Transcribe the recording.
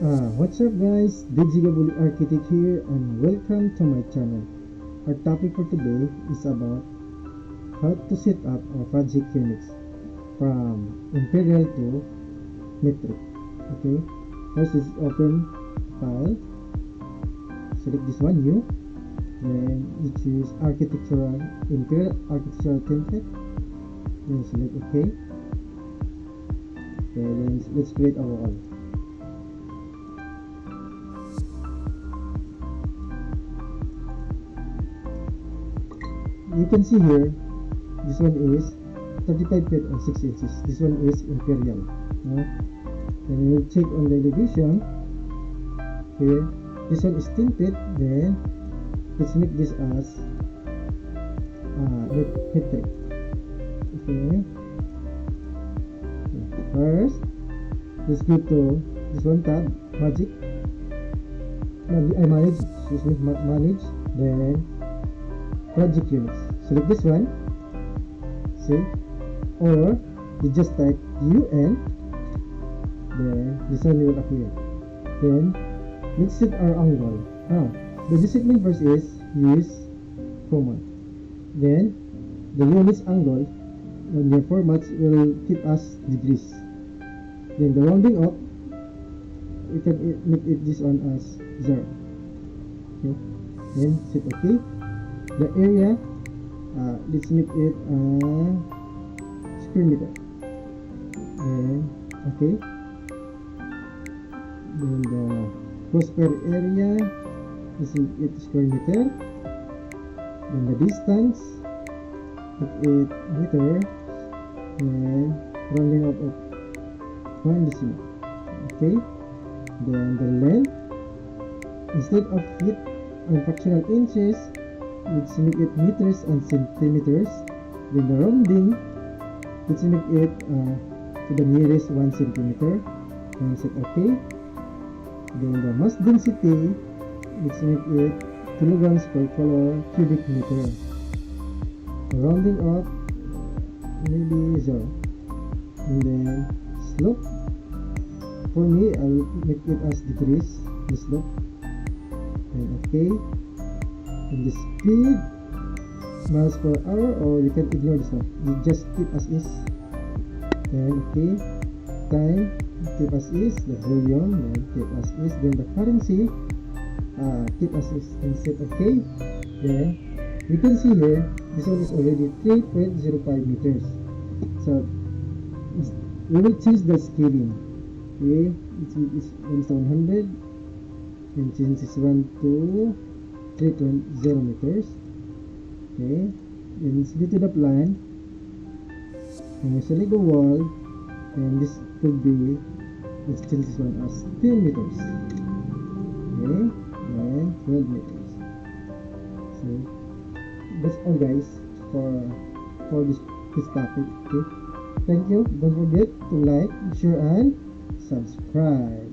What's up guys, Digigabuli Architect here and welcome to my channel. Our topic for today is about how to set up our project units from imperial to metric. Okay, first is open file, select this one, new, then you choose architectural, imperial architectural template, then select OK. Okay, then let's create our wall. You can see here, this one is 35 feet and 6 inches. This one is imperial. Then we'll check on the elevation. Here, this one is 10 feet. Then let's make this as metric. Okay. First, let's go to this one tab, magic. I manage. Excuse me, manage. Then project units, select this one, see, or you just type UN, then this one will appear. Then let's set our angle. Now the discipline first is use common, then the units angle on your formats will keep us degrees. Then the rounding up, we can make it this one as 0. Okay, then set OK. The area, let's make it square meter. And okay. Then the crossbar area, let's make it square meter. Then the distance, make it meter. And rounding up of 1 decimal. Okay. Then the length, instead of feet and fractional inches, let's make it meters and centimeters. Then the rounding, let's make it to the nearest 1 centimeter. And set OK. Then the mass density, let's make it kilograms per cubic meter. The rounding up, maybe 0. And then slope, for me I will make it as degrees, the slope. And OK. And the speed, miles per hour, or you can ignore this one, you just keep as is. Then OK. Time, keep as is. The volume, then keep as is. Then the currency, keep as is and set OK. Then you can see here, this one is already 3.05 meters. So we will change the scaling. Okay, it's 100, and change this one to 3.0 meters. Okay, then let's go to the plan, and we select the wall, and this could be, let's change this one as 10 meters. Okay, and 12 meters. So that's all guys for this topic. Okay, thank you. Don't forget to like, share and subscribe.